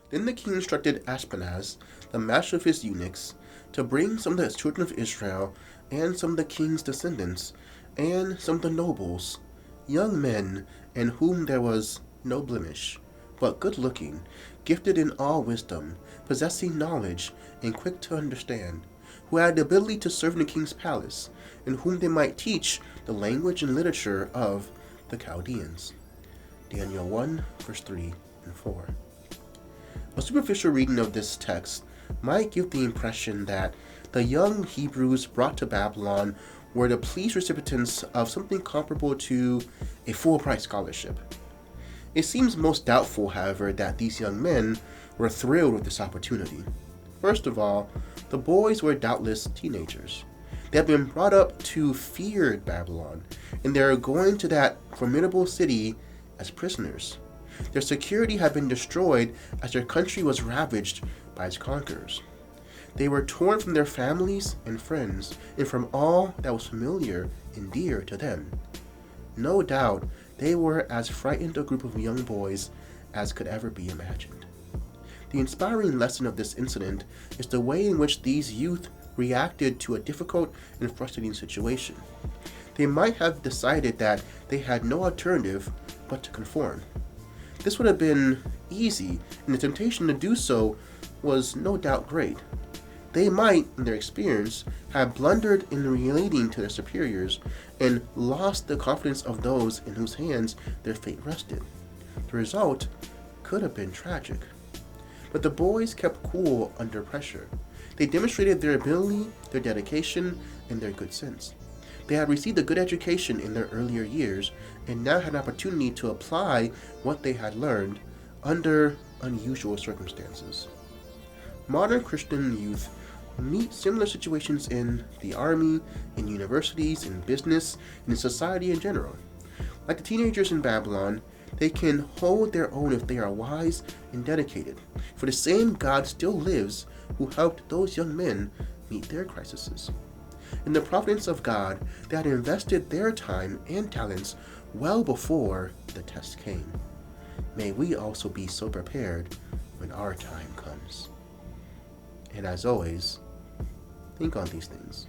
Then the king instructed Ashpenaz, the master of his eunuchs, to bring some of the children of Israel, and some of the king's descendants, and some of the nobles, young men, in whom there was no blemish, but good looking, gifted in all wisdom, possessing knowledge, and quick to understand, who had the ability to serve in the king's palace, and whom they might teach the language and literature of the Chaldeans. Daniel 1, verse 3 and 4. A superficial reading of this text might give the impression that the young Hebrews brought to Babylon were the pleased recipients of something comparable to a full-price scholarship. It seems most doubtful, however, that these young men were thrilled with this opportunity. First of all, the boys were doubtless teenagers. They had been brought up to fear Babylon, and they were going to that formidable city as prisoners. Their security had been destroyed as their country was ravaged by its conquerors. They were torn from their families and friends, and from all that was familiar and dear to them. No doubt, they were as frightened a group of young boys as could ever be imagined. The inspiring lesson of this incident is the way in which these youth reacted to a difficult and frustrating situation. They might have decided that they had no alternative but to conform. This would have been easy, and the temptation to do so was no doubt great. They might, in their experience, have blundered in relating to their superiors and lost the confidence of those in whose hands their fate rested. The result could have been tragic. But the boys kept cool under pressure. They demonstrated their ability, their dedication, and their good sense. They had received a good education in their earlier years and now had an opportunity to apply what they had learned under unusual circumstances. Modern Christian youth meet similar situations in the army, in universities, in business, and in society in general. Like the teenagers in Babylon, they can hold their own if they are wise and dedicated, for the same God still lives who helped those young men meet their crises. In the providence of God, they had invested their time and talents well before the test came. May we also be so prepared when our time comes. And as always, think on these things.